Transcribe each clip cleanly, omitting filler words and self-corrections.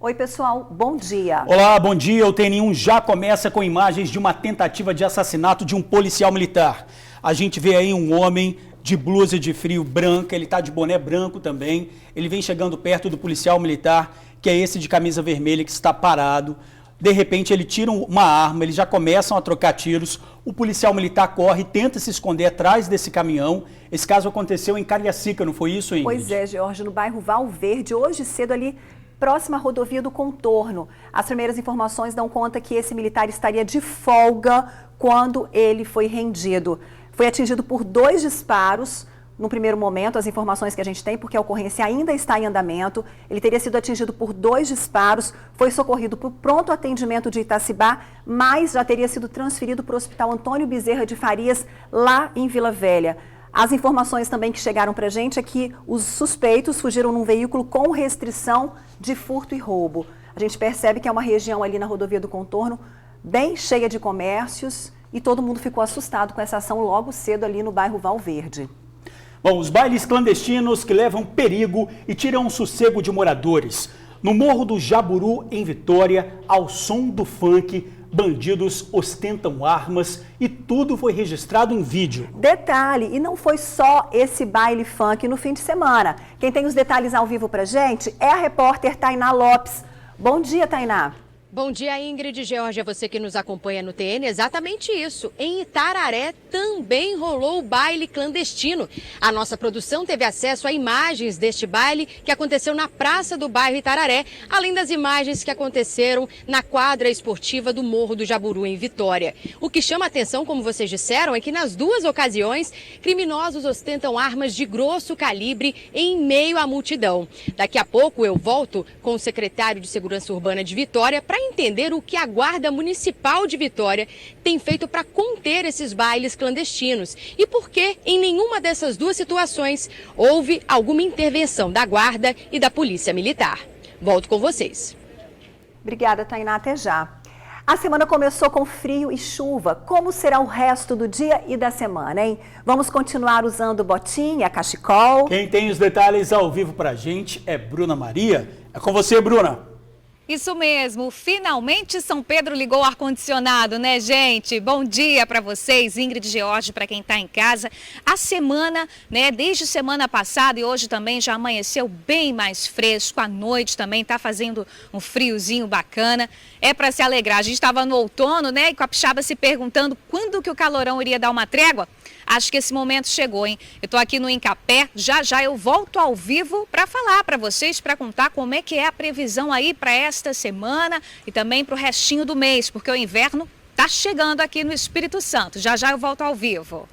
Oi pessoal, bom dia. Olá, bom dia. O TN1 já começa com imagens de uma tentativa de assassinato de um policial militar. A gente vê aí um homem de blusa de frio branca, ele está de boné branco também. Ele vem chegando perto do policial militar, que é esse de camisa vermelha que está parado. De repente ele tira uma arma, eles já começam a trocar tiros. O policial militar corre, tenta se esconder atrás desse caminhão. Esse caso aconteceu em Cariacica, não foi isso, Ingrid? Pois é, Jorge, no bairro Valverde, hoje cedo ali, próxima à rodovia do Contorno. As primeiras informações dão conta que esse militar estaria de folga quando ele foi rendido. Foi atingido por 2 disparos. No primeiro momento, as informações que a gente tem, porque a ocorrência ainda está em andamento, ele teria sido atingido por 2 disparos, foi socorrido por pronto atendimento de Itacibá, mas já teria sido transferido para o Hospital Antônio Bezerra de Farias, lá em Vila Velha. As informações também que chegaram para a gente é que os suspeitos fugiram num veículo com restrição de furto e roubo. A gente percebe que é uma região ali na rodovia do Contorno bem cheia de comércios e todo mundo ficou assustado com essa ação logo cedo ali no bairro Valverde. Bom, os bailes clandestinos que levam perigo e tiram o sossego de moradores. No Morro do Jaburu, em Vitória, ao som do funk, bandidos ostentam armas e tudo foi registrado em vídeo. Detalhe, e não foi só esse baile funk no fim de semana. Quem tem os detalhes ao vivo pra gente é a repórter Tainá Lopes. Bom dia, Tainá. Bom dia, Ingrid, Georgia, você que nos acompanha no TN, exatamente isso. Em Itararé também rolou o baile clandestino. A nossa produção teve acesso a imagens deste baile que aconteceu na praça do bairro Itararé, além das imagens que aconteceram na quadra esportiva do Morro do Jaburu, em Vitória. O que chama a atenção, como vocês disseram, é que nas 2 ocasiões, criminosos ostentam armas de grosso calibre em meio à multidão. Daqui a pouco eu volto com o secretário de Segurança Urbana de Vitória para entender o que a Guarda Municipal de Vitória tem feito para conter esses bailes clandestinos e por que em nenhuma dessas 2 situações houve alguma intervenção da Guarda e da Polícia Militar. Volto com vocês. Obrigada, Tainá. Até já. A semana começou com frio e chuva. Como será o resto do dia e da semana, hein? Vamos continuar usando botinha, cachecol? Quem tem os detalhes ao vivo pra gente é Bruna Maria. É com você, Bruna. Isso mesmo, finalmente São Pedro ligou o ar-condicionado, né, gente? Bom dia para vocês, Ingrid e George, para quem está em casa. A semana, né, desde semana passada e hoje também já amanheceu bem mais fresco, à noite também está fazendo um friozinho bacana. É para se alegrar, a gente estava no outono, né, e Capixaba se perguntando quando que o calorão iria dar uma trégua. Acho que esse momento chegou, hein? Eu estou aqui no Incapé, já eu volto ao vivo para falar para vocês, para contar como é que é a previsão aí para esta semana e também para o restinho do mês, porque o inverno está chegando aqui no Espírito Santo. Já eu volto ao vivo.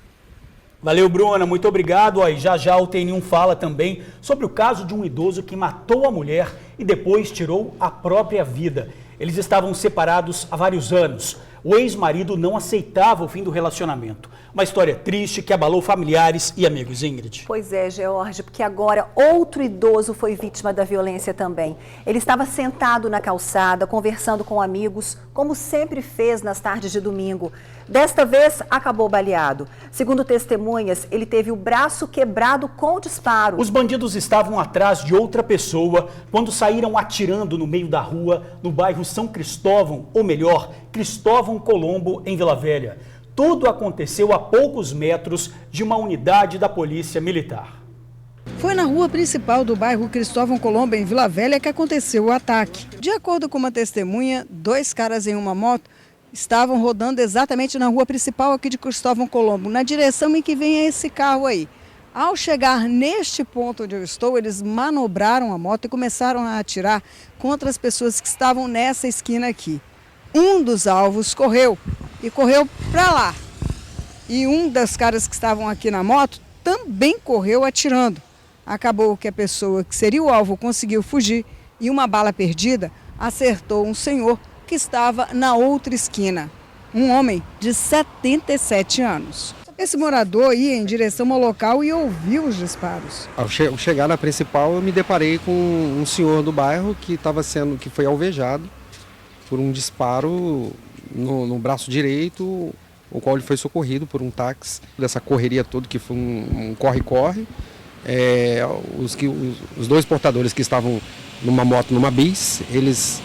Valeu, Bruna, muito obrigado. E já o TN1 fala também sobre o caso de um idoso que matou a mulher e depois tirou a própria vida. Eles estavam separados há vários anos. O ex-marido não aceitava o fim do relacionamento. Uma história triste que abalou familiares e amigos, Ingrid. Pois é, George, porque agora outro idoso foi vítima da violência também. Ele estava sentado na calçada, conversando com amigos, como sempre fez nas tardes de domingo. Desta vez, acabou baleado. Segundo testemunhas, ele teve o braço quebrado com disparo. Os bandidos estavam atrás de outra pessoa quando saíram atirando no meio da rua, no bairro São Cristóvão, ou melhor, Cristóvão Colombo, em Vila Velha. Tudo aconteceu a poucos metros de uma unidade da Polícia Militar. Foi na rua principal do bairro Cristóvão Colombo, em Vila Velha, que aconteceu o ataque. De acordo com uma testemunha, 2 caras em uma moto estavam rodando exatamente na rua principal aqui de Cristóvão Colombo, na direção em que vem esse carro aí. Ao chegar neste ponto onde eu estou, eles manobraram a moto e começaram a atirar contra as pessoas que estavam nessa esquina aqui. Um dos alvos correu para lá. E um das caras que estavam aqui na moto também correu atirando. Acabou que a pessoa que seria o alvo conseguiu fugir e uma bala perdida acertou um senhor que estava na outra esquina. Um homem de 77 anos. Esse morador ia em direção ao local e ouviu os disparos. Ao chegar na principal, eu me deparei com um senhor do bairro que foi alvejado por um disparo no braço direito, o qual ele foi socorrido por um táxi. Dessa correria toda, que foi um corre-corre, os 2 portadores que estavam numa moto, numa bis. Eles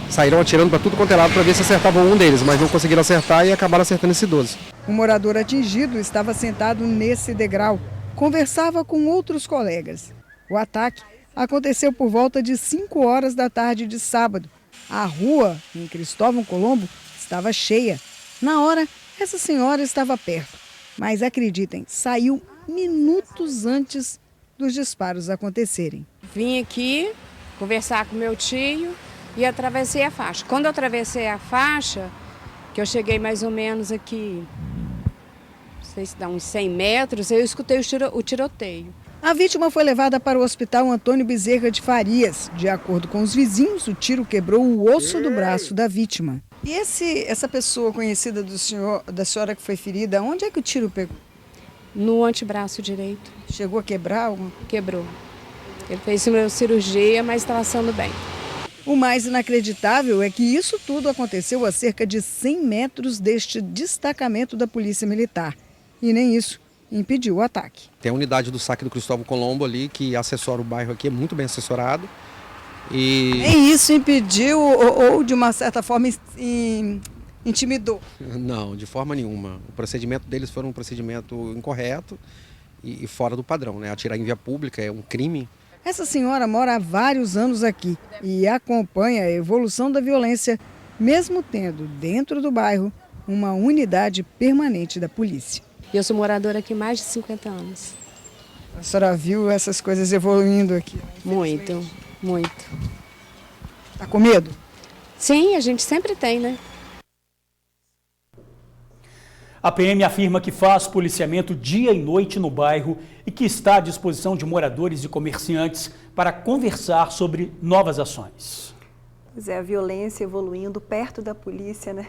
saíram atirando para tudo quanto é lado para ver se acertavam um deles, mas não conseguiram acertar e acabaram acertando esse idoso. O morador atingido estava sentado nesse degrau, conversava com outros colegas. O ataque aconteceu por volta de 5 horas da tarde de sábado. A rua, em Cristóvão Colombo, estava cheia. Na hora, essa senhora estava perto. Mas acreditem, saiu minutos antes dos disparos acontecerem. Vim aqui conversar com meu tio e atravessei a faixa. Quando eu atravessei a faixa, que eu cheguei mais ou menos aqui, não sei se dá uns 100 metros, eu escutei o tiroteio. A vítima foi levada para o hospital Antônio Bezerra de Farias. De acordo com os vizinhos, o tiro quebrou o osso do braço da vítima. E essa pessoa conhecida da senhora que foi ferida, onde é que o tiro pegou? No antebraço direito. Chegou a quebrar alguma? Quebrou. Ele fez uma cirurgia, mas está passando bem. O mais inacreditável é que isso tudo aconteceu a cerca de 100 metros deste destacamento da Polícia Militar. E nem isso impediu o ataque. Tem a unidade do saque do Cristóvão Colombo ali, que assessora o bairro aqui, é muito bem assessorado. E isso impediu ou de uma certa forma intimidou? Não, de forma nenhuma. O procedimento deles foi um procedimento incorreto e fora do padrão, né? Atirar em via pública é um crime. Essa senhora mora há vários anos aqui e acompanha a evolução da violência, mesmo tendo dentro do bairro uma unidade permanente da polícia. Eu sou moradora aqui há mais de 50 anos. A senhora viu essas coisas evoluindo aqui? Muito, muito. Tá com medo? Sim, a gente sempre tem, né? A PM afirma que faz policiamento dia e noite no bairro e que está à disposição de moradores e comerciantes para conversar sobre novas ações. Pois é, a violência evoluindo perto da polícia, né?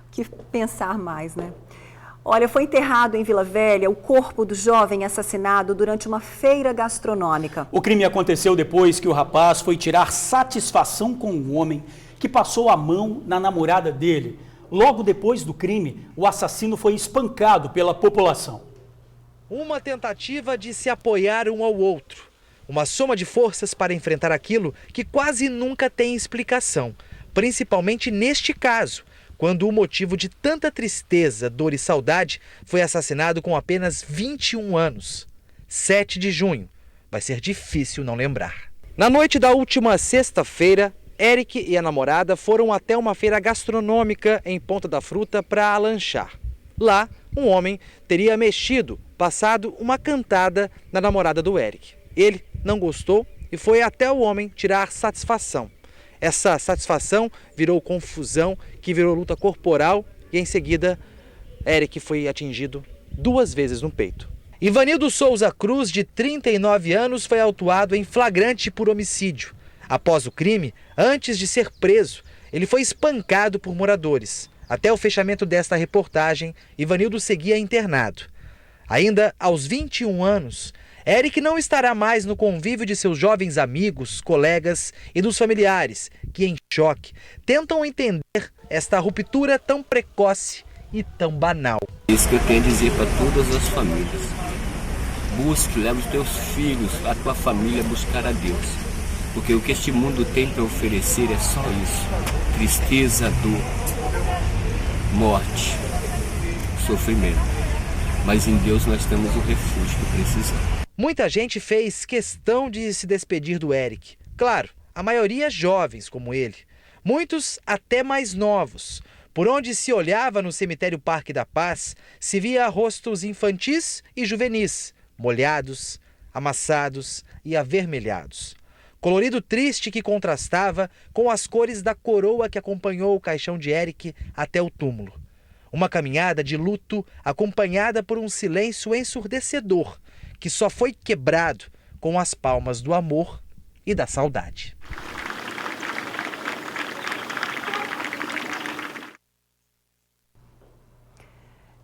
O que pensar mais, né? Olha, foi enterrado em Vila Velha o corpo do jovem assassinado durante uma feira gastronômica. O crime aconteceu depois que o rapaz foi tirar satisfação com um homem que passou a mão na namorada dele. Logo depois do crime, o assassino foi espancado pela população. Uma tentativa de se apoiar um ao outro. Uma soma de forças para enfrentar aquilo que quase nunca tem explicação. Principalmente neste caso, quando o motivo de tanta tristeza, dor e saudade foi assassinado com apenas 21 anos. 7 de junho. Vai ser difícil não lembrar. Na noite da última sexta-feira, Eric e a namorada foram até uma feira gastronômica em Ponta da Fruta para lanchar. Lá, um homem teria passado uma cantada na namorada do Eric. Ele não gostou e foi até o homem tirar satisfação. Essa satisfação virou confusão, que virou luta corporal e em seguida Eric foi atingido 2 vezes no peito. Ivanildo Souza Cruz, de 39 anos, foi autuado em flagrante por homicídio. Após o crime, antes de ser preso, ele foi espancado por moradores. Até o fechamento desta reportagem, Ivanildo seguia internado. Ainda aos 21 anos, Eric não estará mais no convívio de seus jovens amigos, colegas e dos familiares, que em choque tentam entender esta ruptura tão precoce e tão banal. Isso que eu tenho a dizer para todas as famílias. Busque, leve os teus filhos, a tua família a buscar a Deus. Porque o que este mundo tem para oferecer é só isso. Tristeza, dor, morte, sofrimento. Mas em Deus nós temos o refúgio que precisamos. Muita gente fez questão de se despedir do Eric. Claro, a maioria jovens como ele. Muitos até mais novos. Por onde se olhava no cemitério Parque da Paz, se via rostos infantis e juvenis, molhados, amassados e avermelhados. Colorido triste que contrastava com as cores da coroa que acompanhou o caixão de Eric até o túmulo. Uma caminhada de luto acompanhada por um silêncio ensurdecedor, que só foi quebrado com as palmas do amor e da saudade.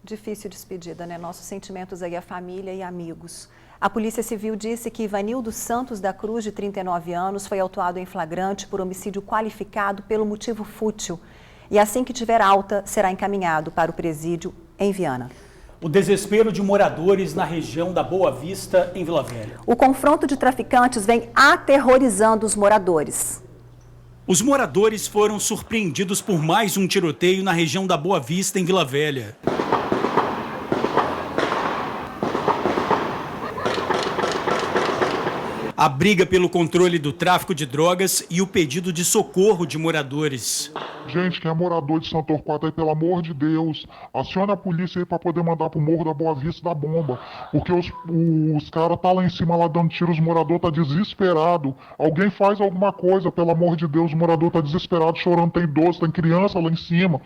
Difícil despedida, né? Nossos sentimentos aí à família e amigos. A Polícia Civil disse que Ivanildo Santos da Cruz, de 39 anos, foi autuado em flagrante por homicídio qualificado pelo motivo fútil. E assim que tiver alta, será encaminhado para o presídio em Viana. O desespero de moradores na região da Boa Vista, em Vila Velha. O confronto de traficantes vem aterrorizando os moradores. Os moradores foram surpreendidos por mais um tiroteio na região da Boa Vista, em Vila Velha. A briga pelo controle do tráfico de drogas e o pedido de socorro de moradores. Gente, quem é morador de São Torquato aí, pelo amor de Deus, acione a polícia aí pra poder mandar pro Morro da Boa Vista da bomba. Porque os caras tá lá em cima lá dando tiro, os moradores tá desesperado. Alguém faz alguma coisa, pelo amor de Deus, o morador tá desesperado, chorando, tem idoso, tem criança lá em cima.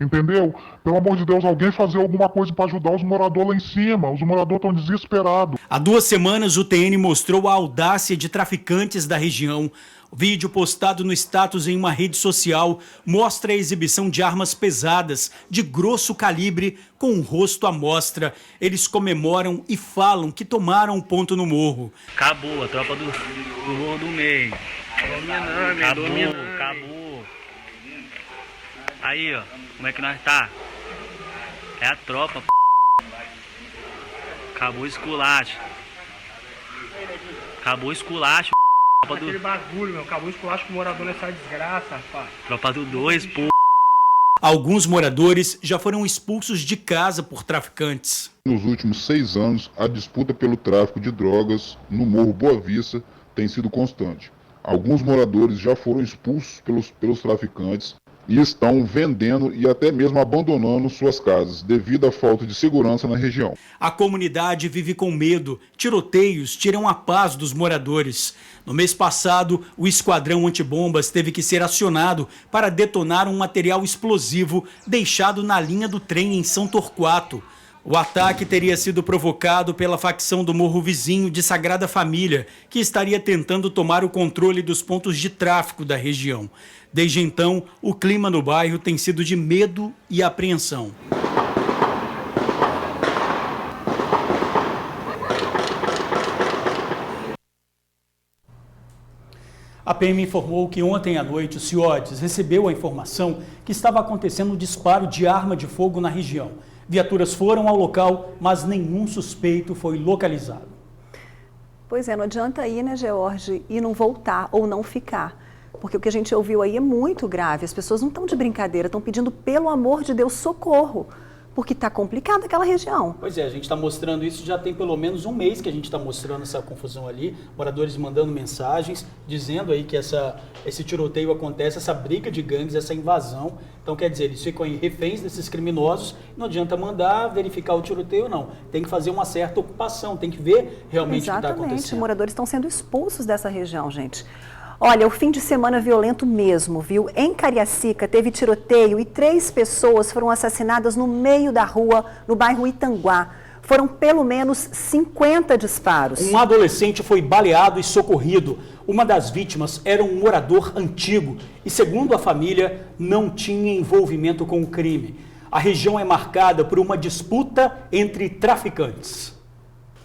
Entendeu? Pelo amor de Deus, alguém fazer alguma coisa para ajudar os moradores lá em cima. Os moradores estão desesperados. Há 2 semanas, o TN mostrou a audácia de traficantes da região. O vídeo postado no status em uma rede social mostra a exibição de armas pesadas, de grosso calibre, com o rosto à mostra. Eles comemoram e falam que tomaram ponto no morro. Acabou, a tropa do Morro do Meio. Acabou. Aí, ó, como é que nós tá? É a tropa, p***. Acabou o esculacho. Acabou o esculacho, p***. Aquele bagulho, meu. Acabou o esculacho com o morador nessa desgraça, pá. Tropa do 2, p***. Alguns moradores já foram expulsos de casa por traficantes. Nos últimos 6 anos, a disputa pelo tráfico de drogas no Morro Boa Vista tem sido constante. Alguns moradores já foram expulsos pelos traficantes e estão vendendo e até mesmo abandonando suas casas devido à falta de segurança na região. A comunidade vive com medo. Tiroteios tiram a paz dos moradores. No mês passado, o esquadrão antibombas teve que ser acionado para detonar um material explosivo deixado na linha do trem em São Torquato. O ataque teria sido provocado pela facção do morro vizinho de Sagrada Família, que estaria tentando tomar o controle dos pontos de tráfico da região. Desde então, o clima no bairro tem sido de medo e apreensão. A PM informou que ontem à noite o CIODES recebeu a informação que estava acontecendo um disparo de arma de fogo na região. Viaturas foram ao local, mas nenhum suspeito foi localizado. Pois é, não adianta ir, né, George, e não voltar ou não ficar. Porque o que a gente ouviu aí é muito grave. As pessoas não estão de brincadeira, estão pedindo, pelo amor de Deus, socorro. Porque está complicada aquela região. Pois é, a gente está mostrando isso, já tem pelo menos um mês que a gente está mostrando essa confusão ali, moradores mandando mensagens, dizendo aí que esse tiroteio acontece, essa briga de gangues, essa invasão. Então, quer dizer, eles ficam aí reféns desses criminosos, não adianta mandar verificar o tiroteio, não. Tem que fazer uma certa ocupação, tem que ver realmente o que está acontecendo. Exatamente, moradores estão sendo expulsos dessa região, gente. Olha, o fim de semana violento mesmo, viu? Em Cariacica teve tiroteio e 3 pessoas foram assassinadas no meio da rua, no bairro Itanguá. Foram pelo menos 50 disparos. Um adolescente foi baleado e socorrido. Uma das vítimas era um morador antigo e, segundo a família, não tinha envolvimento com o crime. A região é marcada por uma disputa entre traficantes.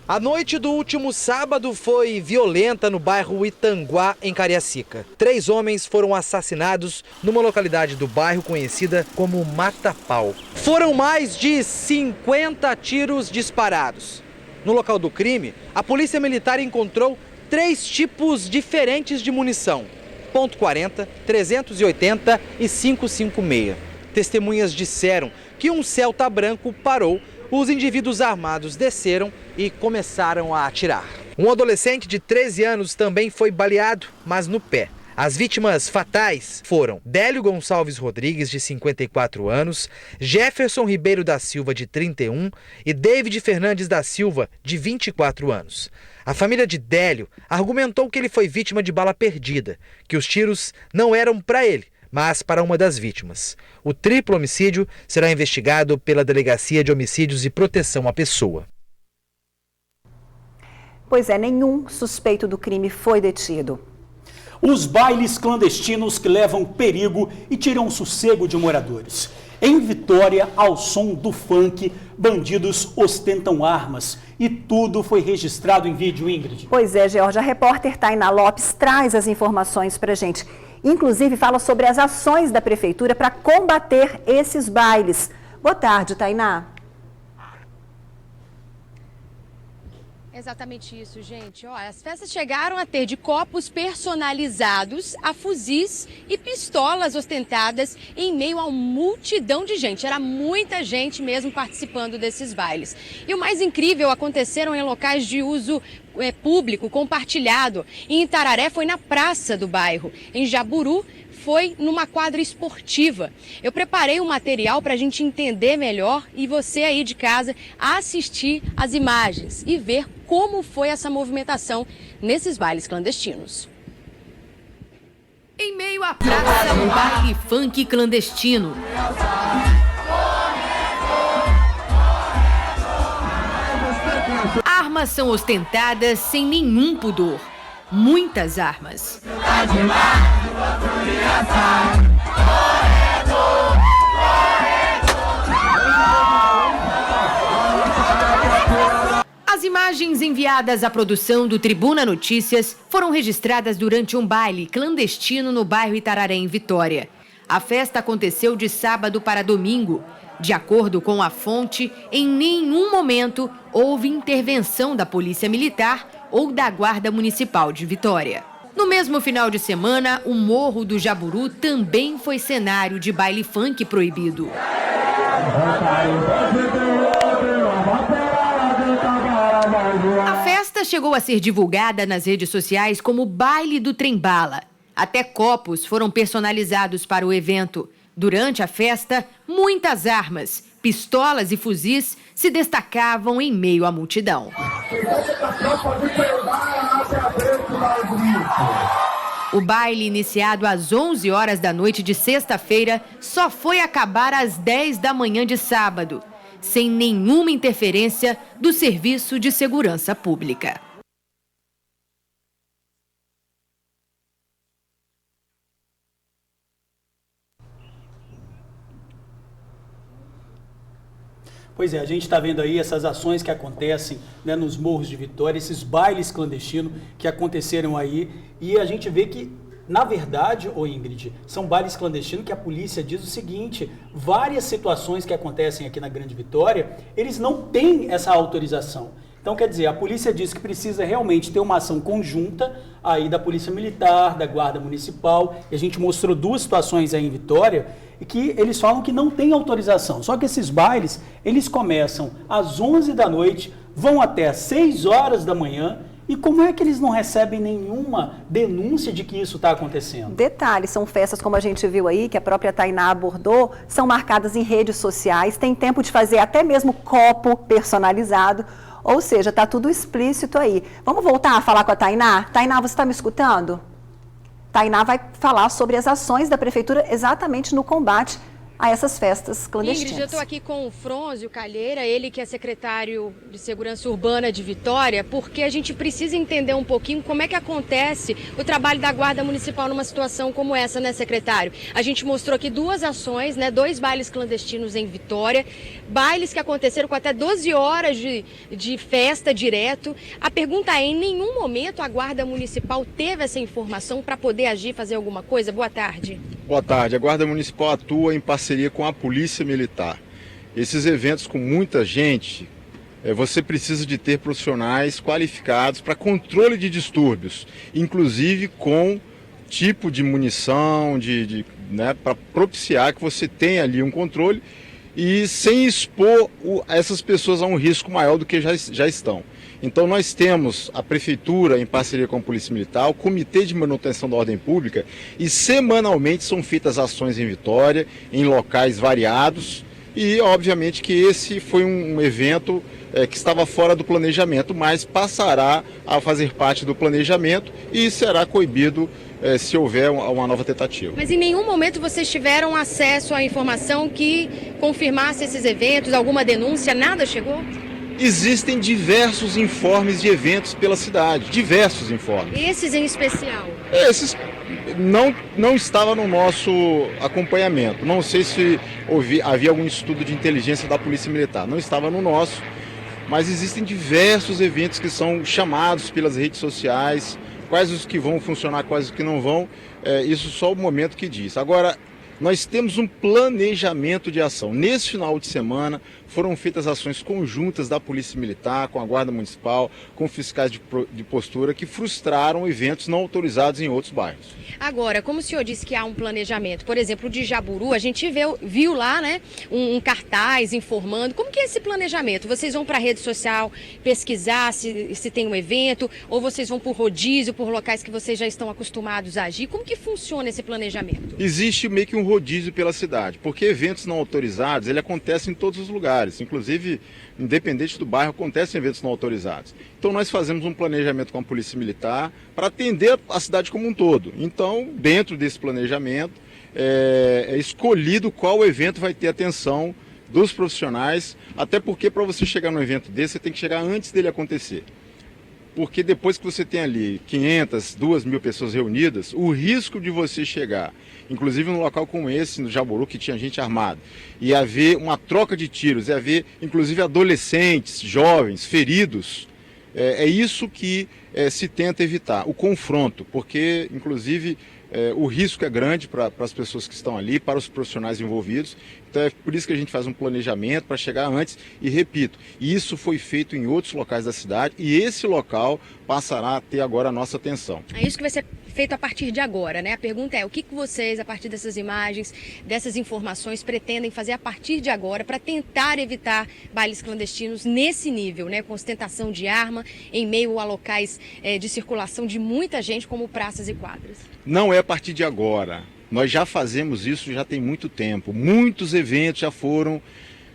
A noite do último sábado foi violenta no bairro Itanguá, em Cariacica. 3 homens foram assassinados numa localidade do bairro conhecida como Mata-Pau. Foram mais de 50 tiros disparados. No local do crime, a polícia militar encontrou 3 tipos diferentes de munição: .40, 380 e 5.56. Testemunhas disseram que um Celta branco parou. Os indivíduos armados desceram e começaram a atirar. Um adolescente de 13 anos também foi baleado, mas no pé. As vítimas fatais foram Délio Gonçalves Rodrigues, de 54 anos, Jefferson Ribeiro da Silva, de 31 e David Fernandes da Silva, de 24 anos. A família de Délio argumentou que ele foi vítima de bala perdida, que os tiros não eram para ele, mas para uma das vítimas. O triplo homicídio será investigado pela Delegacia de Homicídios e Proteção à Pessoa. Pois é, nenhum suspeito do crime foi detido. Os bailes clandestinos que levam perigo e tiram o sossego de moradores. Em Vitória, ao som do funk, bandidos ostentam armas. E tudo foi registrado em vídeo, Ingrid. Pois é, Georgia. A repórter Tainá Lopes traz as informações pra gente. Inclusive, fala sobre as ações da prefeitura para combater esses bailes. Boa tarde, Tainá. Exatamente isso, gente. Ó, as festas chegaram a ter de copos personalizados a fuzis e pistolas ostentadas em meio a uma multidão de gente. Era muita gente mesmo participando desses bailes. E o mais incrível, aconteceram em locais de uso público, compartilhado. Em Itararé foi na praça do bairro. Em Jaburu foi numa quadra esportiva. Eu preparei um material para a gente entender melhor e você aí de casa assistir as imagens e ver como foi essa movimentação nesses bailes clandestinos. Em meio à praça, um baile funk clandestino. Armas são ostentadas sem nenhum pudor. Muitas armas. As imagens enviadas à produção do Tribuna Notícias foram registradas durante um baile clandestino no bairro Itararé, em Vitória. A festa aconteceu de sábado para domingo. De acordo com a fonte, em nenhum momento houve intervenção da Polícia Militar ou da Guarda Municipal de Vitória. No mesmo final de semana, o Morro do Jaburu também foi cenário de baile funk proibido. A festa chegou a ser divulgada nas redes sociais como Baile do Trem-Bala. Até copos foram personalizados para o evento. Durante a festa, muitas armas, pistolas e fuzis se destacavam em meio à multidão. O baile, iniciado às 11 horas da noite de sexta-feira, só foi acabar às 10 da manhã de sábado, sem nenhuma interferência do Serviço de Segurança Pública. Pois é, a gente está vendo aí essas ações que acontecem, né, nos morros de Vitória, esses bailes clandestinos que aconteceram aí, e a gente vê que, na verdade, Ingrid, são bailes clandestinos que a polícia diz o seguinte: várias situações que acontecem aqui na Grande Vitória, eles não têm essa autorização. Então, quer dizer, a polícia diz que precisa realmente ter uma ação conjunta aí da Polícia Militar, da Guarda Municipal, e a gente mostrou duas situações aí em Vitória, e que eles falam que não tem autorização. Só que esses bailes, eles começam às 11 da noite, vão até às 6 horas da manhã, e como é que eles não recebem nenhuma denúncia de que isso está acontecendo? Detalhe, são festas, como a gente viu aí, que a própria Tainá abordou, são marcadas em redes sociais, tem tempo de fazer até mesmo copo personalizado, ou seja, está tudo explícito aí. Vamos voltar a falar com a Tainá? Tainá, você está me escutando? Tainá vai falar sobre as ações da Prefeitura exatamente no combate a essas festas clandestinas. Ingrid, eu estou aqui com o Frônzio Calheira, ele que é secretário de Segurança Urbana de Vitória, porque a gente precisa entender um pouquinho como é que acontece o trabalho da Guarda Municipal numa situação como essa, né, secretário? A gente mostrou aqui duas ações, né, 2 bailes clandestinos em Vitória, bailes que aconteceram com até 12 horas de festa direto. A pergunta é, em nenhum momento a Guarda Municipal teve essa informação para poder agir, fazer alguma coisa? Boa tarde. Boa tarde. A Guarda Municipal atua em parceria com a Polícia Militar. Esses eventos com muita gente, você precisa de ter profissionais qualificados para controle de distúrbios, inclusive com tipo de munição, né, para propiciar que você tenha ali um controle e sem expor essas pessoas a um risco maior do que já estão. Então nós temos a Prefeitura, em parceria com a Polícia Militar, o Comitê de Manutenção da Ordem Pública, e semanalmente são feitas ações em Vitória, em locais variados, e obviamente que esse foi um evento que estava fora do planejamento, mas passará a fazer parte do planejamento e será coibido se houver uma nova tentativa. Mas em nenhum momento vocês tiveram acesso à informação que confirmasse esses eventos, alguma denúncia, nada chegou? Existem diversos informes de eventos pela cidade, diversos informes. Esses em especial? Esses não estavam no nosso acompanhamento. Não sei se havia algum estudo de inteligência da Polícia Militar. Não estava no nosso, mas existem diversos eventos que são chamados pelas redes sociais, quais os que vão funcionar, quais os que não vão, isso só o momento que diz. Agora, nós temos um planejamento de ação. Nesse final de semana foram feitas ações conjuntas da Polícia Militar, com a Guarda Municipal, com fiscais de postura, que frustraram eventos não autorizados em outros bairros. Agora, como o senhor disse que há um planejamento, por exemplo, de Jaburu, a gente viu lá, né, um cartaz informando. Como que é esse planejamento? Vocês vão para a rede social pesquisar se tem um evento, ou vocês vão por rodízio, por locais que vocês já estão acostumados a agir? Como que funciona esse planejamento? Existe meio que um rodízio pela cidade, porque eventos não autorizados, ele acontece em todos os lugares, inclusive, independente do bairro, acontecem eventos não autorizados. Então nós fazemos um planejamento com a Polícia Militar para atender a cidade como um todo. Então, dentro desse planejamento, é escolhido qual evento vai ter atenção dos profissionais, até porque para você chegar num evento desse, você tem que chegar antes dele acontecer. Porque depois que você tem ali 500, 2.000 pessoas reunidas, o risco de você chegar, inclusive num local como esse, no Jaburu, que tinha gente armada, e haver uma troca de tiros, e haver inclusive adolescentes, jovens, feridos, é isso que se tenta evitar, o confronto, porque inclusive o risco é grande para as pessoas que estão ali, para os profissionais envolvidos. Então é por isso que a gente faz um planejamento para chegar antes e, repito, isso foi feito em outros locais da cidade e esse local passará a ter agora a nossa atenção. É isso que vai ser feito a partir de agora, né? A pergunta é, o que vocês, a partir dessas imagens, dessas informações, pretendem fazer a partir de agora para tentar evitar bailes clandestinos nesse nível, né? Com ostentação de arma em meio a locais de circulação de muita gente, como praças e quadras. Não é a partir de agora. Nós já fazemos isso já tem muito tempo. Muitos eventos já foram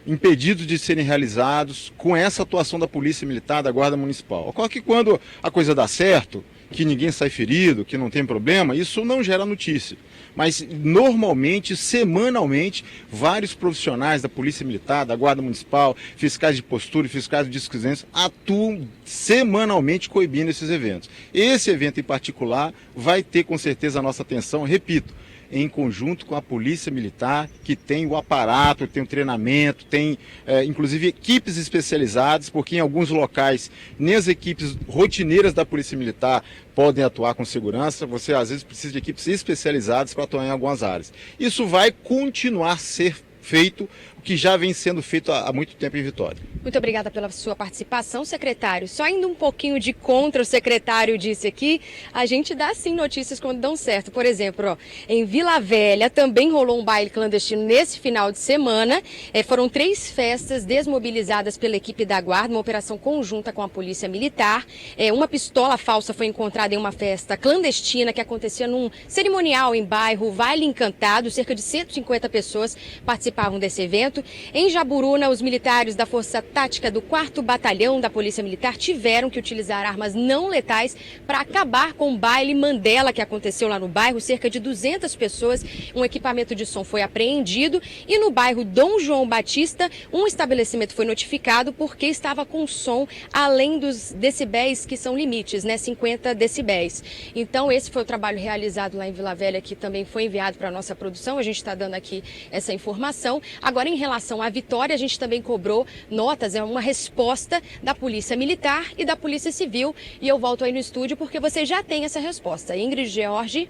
impedidos de serem realizados com essa atuação da Polícia Militar, da Guarda Municipal. Ocorre que quando a coisa dá certo, que ninguém sai ferido, que não tem problema, isso não gera notícia. Mas normalmente, semanalmente, vários profissionais da Polícia Militar, da Guarda Municipal, fiscais de postura e fiscais de discussões atuam semanalmente coibindo esses eventos. Esse evento em particular vai ter com certeza a nossa atenção, repito, em conjunto com a Polícia Militar, que tem o aparato, tem o treinamento, tem inclusive equipes especializadas, porque em alguns locais nem as equipes rotineiras da Polícia Militar podem atuar com segurança, você às vezes precisa de equipes especializadas para atuar em algumas áreas. Isso vai continuar a ser feito, o que já vem sendo feito há muito tempo em Vitória. Muito obrigada pela sua participação, secretário. Só indo um pouquinho de contra, o secretário disse aqui, a gente dá sim notícias quando dão certo. Por exemplo, em Vila Velha também rolou um baile clandestino nesse final de semana. Foram 3 festas desmobilizadas pela equipe da Guarda, uma operação conjunta com a Polícia Militar. Uma pistola falsa foi encontrada em uma festa clandestina que acontecia num cerimonial em bairro Vale Encantado. Cerca de 150 pessoas participavam desse evento. Em Jaburuna, os militares da Força Tática do 4º Batalhão da Polícia Militar tiveram que utilizar armas não letais para acabar com o baile Mandela que aconteceu lá no bairro. Cerca de 200 pessoas, um equipamento de som foi apreendido. E no bairro Dom João Batista, um estabelecimento foi notificado porque estava com som além dos decibéis que são limites, né? 50 decibéis. Então esse foi o trabalho realizado lá em Vila Velha, que também foi enviado para a nossa produção. A gente está dando aqui essa informação. Agora, em relação à Vitória, a gente também cobrou notas, uma resposta da Polícia Militar e da Polícia Civil. E eu volto aí no estúdio porque você já tem essa resposta. Ingrid George.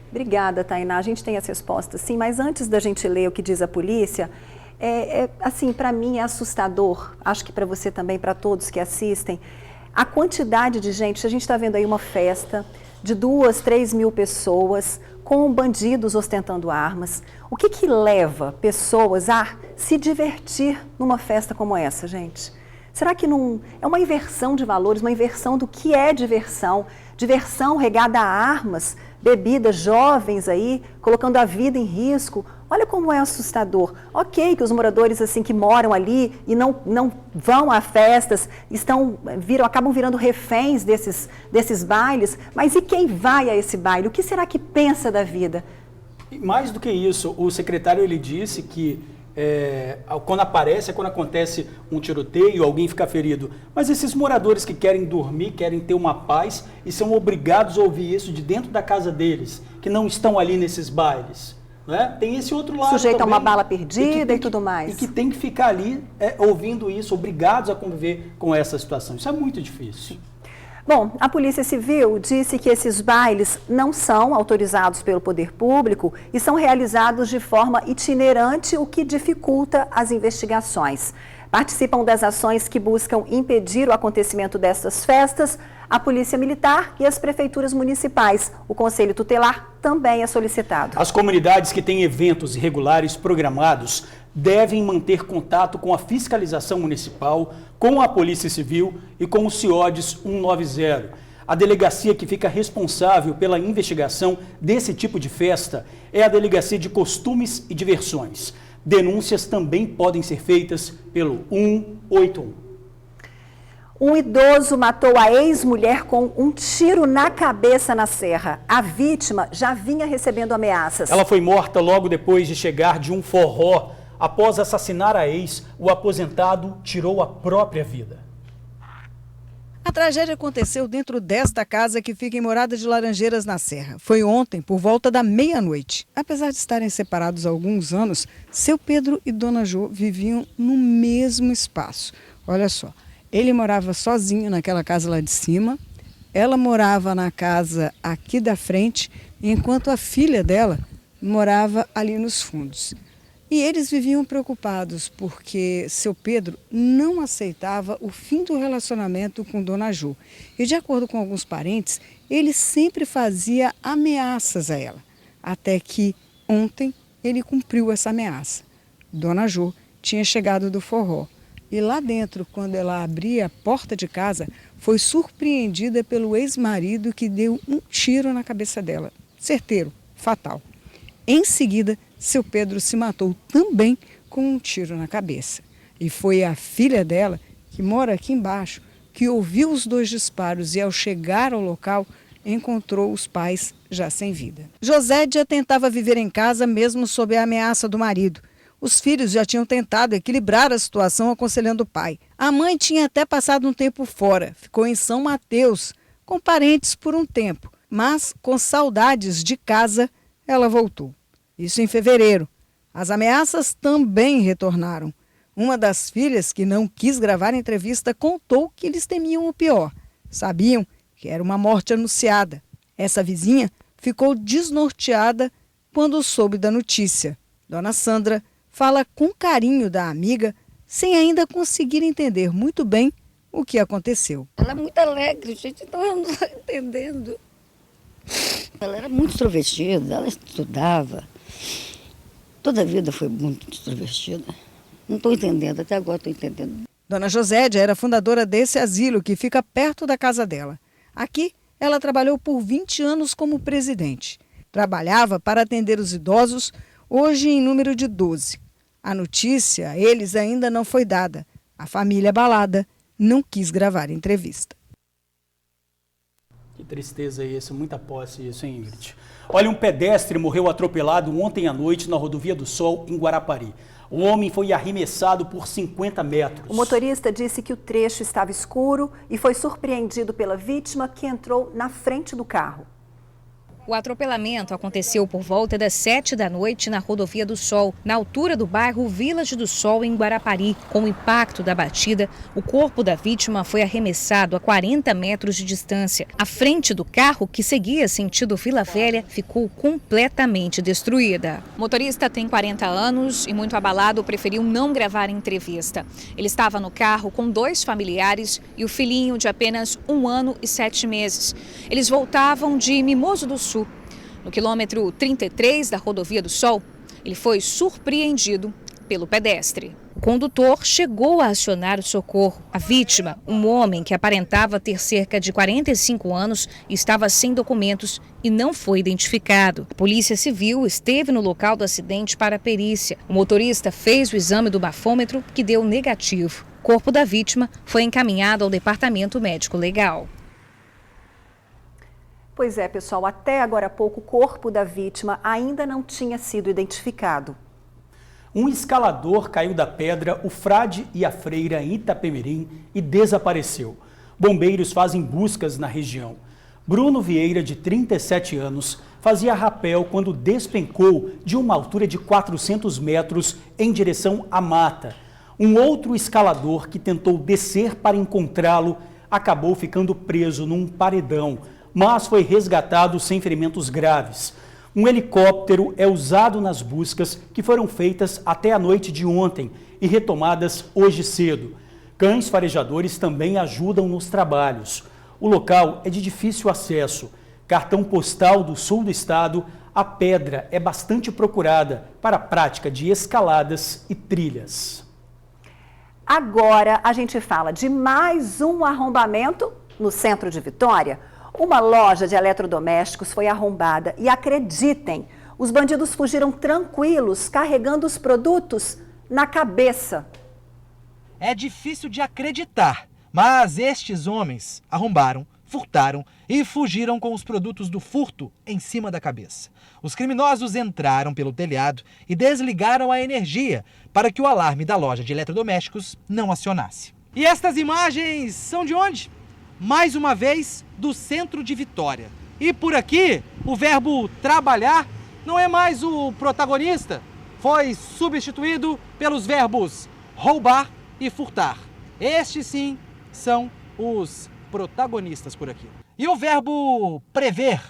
Obrigada, Tainá. A gente tem as respostas, sim, mas antes da gente ler o que diz a polícia, assim, para mim é assustador, acho que para você também, para todos que assistem, a quantidade de gente. A gente está vendo aí uma festa de 2, 3 mil pessoas com bandidos ostentando armas. O que leva pessoas a se divertir numa festa como essa, gente? Será que não é uma inversão de valores, uma inversão do que é diversão? Diversão regada a armas, bebidas, jovens aí, colocando a vida em risco. Olha como é assustador. Ok que os moradores assim que moram ali e não vão a festas, acabam virando reféns desses bailes, mas e quem vai a esse baile? O que será que pensa da vida? Mais do que isso, o secretário ele disse que quando acontece um tiroteio, alguém fica ferido. Mas esses moradores que querem dormir, querem ter uma paz e são obrigados a ouvir isso de dentro da casa deles, que não estão ali nesses bailes. Né? Tem esse outro lado sujeito também, a uma bala perdida e tudo mais. E que tem que ficar ali ouvindo isso, obrigados a conviver com essa situação. Isso é muito difícil. Bom, a Polícia Civil disse que esses bailes não são autorizados pelo poder público e são realizados de forma itinerante, o que dificulta as investigações. Participam das ações que buscam impedir o acontecimento destas festas a Polícia Militar e as prefeituras municipais. O Conselho Tutelar também é solicitado. As comunidades que têm eventos irregulares programados devem manter contato com a fiscalização municipal, com a Polícia Civil e com o CIODES 190. A delegacia que fica responsável pela investigação desse tipo de festa é a Delegacia de Costumes e Diversões. Denúncias também podem ser feitas pelo 181. Um idoso matou a ex-mulher com um tiro na cabeça na Serra. A vítima já vinha recebendo ameaças. Ela foi morta logo depois de chegar de um forró. Após assassinar a ex, o aposentado tirou a própria vida. A tragédia aconteceu dentro desta casa que fica em Morada de Laranjeiras, na Serra. Foi ontem, por volta da meia-noite. Apesar de estarem separados há alguns anos, seu Pedro e Dona Jo viviam no mesmo espaço. Olha só, ele morava sozinho naquela casa lá de cima, ela morava na casa aqui da frente, enquanto a filha dela morava ali nos fundos. E eles viviam preocupados porque seu Pedro não aceitava o fim do relacionamento com Dona Jo. E de acordo com alguns parentes, ele sempre fazia ameaças a ela. Até que ontem ele cumpriu essa ameaça. Dona Jo tinha chegado do forró. E lá dentro, quando ela abria a porta de casa, foi surpreendida pelo ex-marido que deu um tiro na cabeça dela. Certeiro, fatal. Em seguida, seu Pedro se matou também com um tiro na cabeça. E foi a filha dela, que mora aqui embaixo, que ouviu os dois disparos e, ao chegar ao local, encontrou os pais já sem vida. Josédia tentava viver em casa mesmo sob a ameaça do marido. Os filhos já tinham tentado equilibrar a situação aconselhando o pai. A mãe tinha até passado um tempo fora, ficou em São Mateus, com parentes por um tempo, mas com saudades de casa, ela voltou. Isso em fevereiro. As ameaças também retornaram. Uma das filhas, que não quis gravar a entrevista, contou que eles temiam o pior. Sabiam que era uma morte anunciada. Essa vizinha ficou desnorteada quando soube da notícia. Dona Sandra fala com carinho da amiga, sem ainda conseguir entender muito bem o que aconteceu. Ela é muito alegre, gente, então eu não estou entendendo. Ela era muito extrovertida, ela estudava. Toda a vida foi muito extrovertida. Não estou entendendo, até agora estou entendendo. Dona Josédia era fundadora desse asilo que fica perto da casa dela. Aqui, ela trabalhou por 20 anos como presidente. Trabalhava para atender os idosos, hoje em número de 12. A notícia a eles ainda não foi dada. A família abalada não quis gravar a entrevista. Que tristeza isso, muita posse isso, hein, Ingrid? Olha, um pedestre morreu atropelado ontem à noite na Rodovia do Sol, em Guarapari. O homem foi arremessado por 50 metros. O motorista disse que o trecho estava escuro e foi surpreendido pela vítima, que entrou na frente do carro. O atropelamento aconteceu por volta das 7 da noite na Rodovia do Sol, na altura do bairro Village do Sol, em Guarapari. Com o impacto da batida, o corpo da vítima foi arremessado a 40 metros de distância. A frente do carro, que seguia sentido Vila Velha, ficou completamente destruída. O motorista tem 40 anos e, muito abalado, preferiu não gravar a entrevista. Ele estava no carro com 2 familiares e o filhinho de apenas 1 ano e 7 meses. Eles voltavam de Mimoso do Sul. No quilômetro 33 da Rodovia do Sol, ele foi surpreendido pelo pedestre. O condutor chegou a acionar o socorro. A vítima, um homem que aparentava ter cerca de 45 anos, estava sem documentos e não foi identificado. A Polícia Civil esteve no local do acidente para a perícia. O motorista fez o exame do bafômetro, que deu negativo. O corpo da vítima foi encaminhado ao Departamento Médico Legal. Pois é, pessoal, até agora há pouco o corpo da vítima ainda não tinha sido identificado. Um escalador caiu da pedra, o frade e a freira em Itapemirim, e desapareceu. Bombeiros fazem buscas na região. Bruno Vieira, de 37 anos, fazia rapel quando despencou de uma altura de 400 metros em direção à mata. Um outro escalador que tentou descer para encontrá-lo acabou ficando preso num paredão, mas foi resgatado sem ferimentos graves. Um helicóptero é usado nas buscas que foram feitas até a noite de ontem e retomadas hoje cedo. Cães farejadores também ajudam nos trabalhos. O local é de difícil acesso. Cartão postal do sul do estado, a pedra é bastante procurada para a prática de escaladas e trilhas. Agora a gente fala de mais um arrombamento no centro de Vitória. Uma loja de eletrodomésticos foi arrombada e, acreditem, os bandidos fugiram tranquilos, carregando os produtos na cabeça. É difícil de acreditar, mas estes homens arrombaram, furtaram e fugiram com os produtos do furto em cima da cabeça. Os criminosos entraram pelo telhado e desligaram a energia para que o alarme da loja de eletrodomésticos não acionasse. E estas imagens são de onde? Mais uma vez, do centro de Vitória. E por aqui, o verbo trabalhar não é mais o protagonista. Foi substituído pelos verbos roubar e furtar. Estes sim são os protagonistas por aqui. E o verbo prever.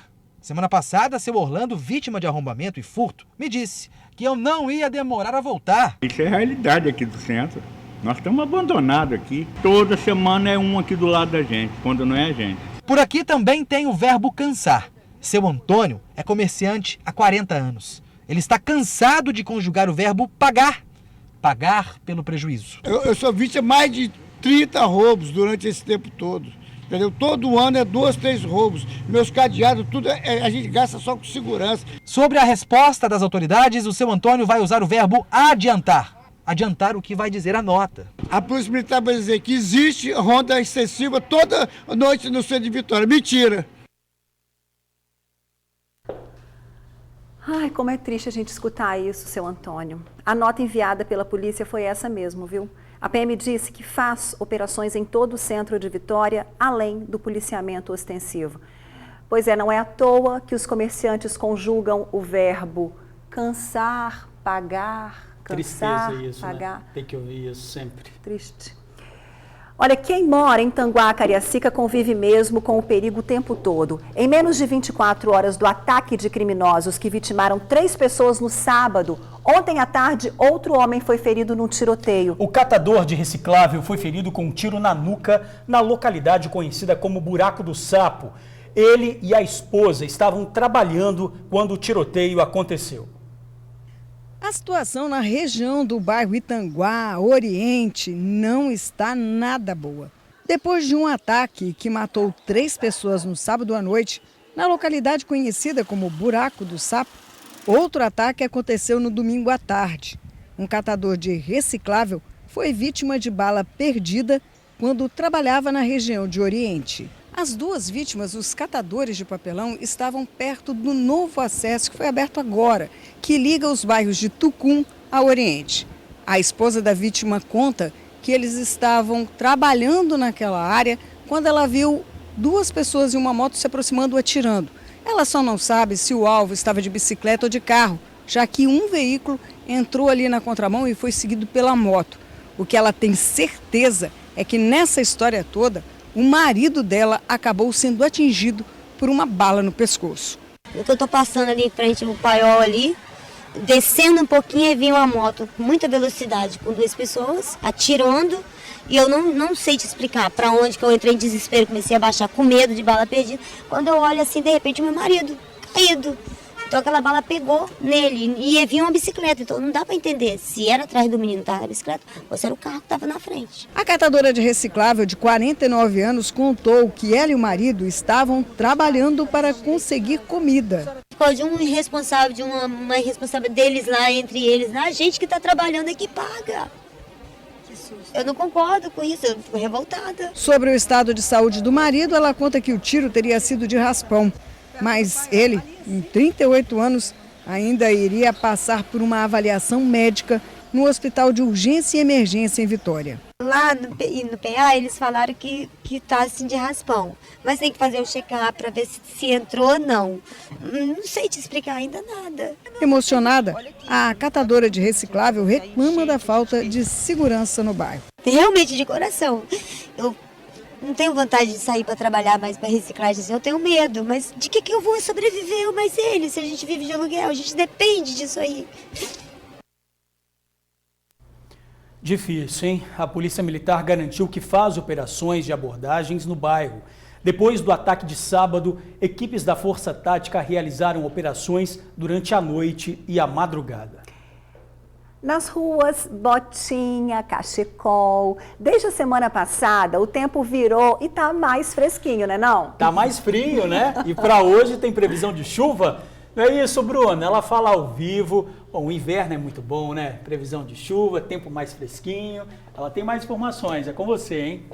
Semana passada, seu Orlando, vítima de arrombamento e furto, me disse que eu não ia demorar a voltar. Isso é a realidade aqui do centro. Nós estamos abandonados aqui. Toda semana é um aqui do lado da gente, quando não é a gente. Por aqui também tem o verbo cansar. Seu Antônio é comerciante há 40 anos. Ele está cansado de conjugar o verbo pagar. Pagar pelo prejuízo. Eu sou vítima de mais de 30 roubos durante esse tempo todo. Entendeu? Todo ano é 2, 3 roubos. Meus cadeados, tudo a gente gasta só com segurança. Sobre a resposta das autoridades, o seu Antônio vai usar o verbo adiantar. Adiantar o que vai dizer a nota. A Polícia Militar vai dizer que existe ronda excessiva toda noite no centro de Vitória. Mentira! Ai, como é triste a gente escutar isso, seu Antônio. A nota enviada pela polícia foi essa mesmo, viu? A PM disse que faz operações em todo o centro de Vitória, além do policiamento ostensivo. Pois é, não é à toa que os comerciantes conjugam o verbo cansar, pagar, cansar, tristeza isso, pagar. Né? Tem que ouvir isso sempre. Triste. Olha, quem mora em Tanguá, Cariacica, convive mesmo com o perigo o tempo todo. Em menos de 24 horas do ataque de criminosos que vitimaram 3 pessoas no sábado, ontem à tarde, outro homem foi ferido num tiroteio. O catador de reciclável foi ferido com um tiro na nuca na localidade conhecida como Buraco do Sapo. Ele e a esposa estavam trabalhando quando o tiroteio aconteceu. A situação na região do bairro Itanguá, Oriente, não está nada boa. Depois de um ataque que matou 3 pessoas no sábado à noite, na localidade conhecida como Buraco do Sapo, outro ataque aconteceu no domingo à tarde. Um catador de reciclável foi vítima de bala perdida quando trabalhava na região de Oriente. As 2 vítimas, os catadores de papelão, estavam perto do novo acesso que foi aberto agora, que liga os bairros de Tucum a Oriente. A esposa da vítima conta que eles estavam trabalhando naquela área quando ela viu 2 pessoas em uma moto se aproximando atirando. Ela só não sabe se o alvo estava de bicicleta ou de carro, já que um veículo entrou ali na contramão e foi seguido pela moto. O que ela tem certeza é que nessa história toda, o marido dela acabou sendo atingido por uma bala no pescoço. Eu estou passando ali em frente ao paiol ali, descendo um pouquinho e vi uma moto com muita velocidade, com 2 pessoas atirando. E eu não sei te explicar para onde que eu entrei em desespero, comecei a baixar com medo de bala perdida. Quando eu olho assim, de repente, o meu marido caído. Então aquela bala pegou nele e vinha uma bicicleta, então não dá para entender se era atrás do menino que estava na bicicleta ou se era o carro que estava na frente. A catadora de reciclável de 49 anos contou que ela e o marido estavam trabalhando para conseguir comida. Ficou de um irresponsável, de uma irresponsável deles lá, entre eles, a gente que está trabalhando aqui paga. Eu não concordo com isso, eu fico revoltada. Sobre o estado de saúde do marido, ela conta que o tiro teria sido de raspão. Mas ele, em 38 anos, ainda iria passar por uma avaliação médica no Hospital de Urgência e Emergência em Vitória. Lá no PA eles falaram que tá assim de raspão, mas tem que fazer o check-up para ver se entrou ou não. Não sei te explicar ainda nada. Emocionada, a catadora de reciclável reclama da falta de segurança no bairro. Realmente de coração. Eu não tenho vontade de sair para trabalhar mais para reciclagem, assim, eu tenho medo, mas de que eu vou sobreviver, eu mais ele, se a gente vive de aluguel, a gente depende disso aí. Difícil, hein? A Polícia Militar garantiu que faz operações de abordagens no bairro. Depois do ataque de sábado, equipes da Força Tática realizaram operações durante a noite e a madrugada. Nas ruas, botinha, cachecol. Desde a semana passada, o tempo virou e tá mais fresquinho, né não? Tá mais frio, né? E para hoje tem previsão de chuva. Não é isso, Bruna? Ela fala ao vivo. Bom, o inverno é muito bom, né? Previsão de chuva, tempo mais fresquinho. Ela tem mais informações. É com você, hein?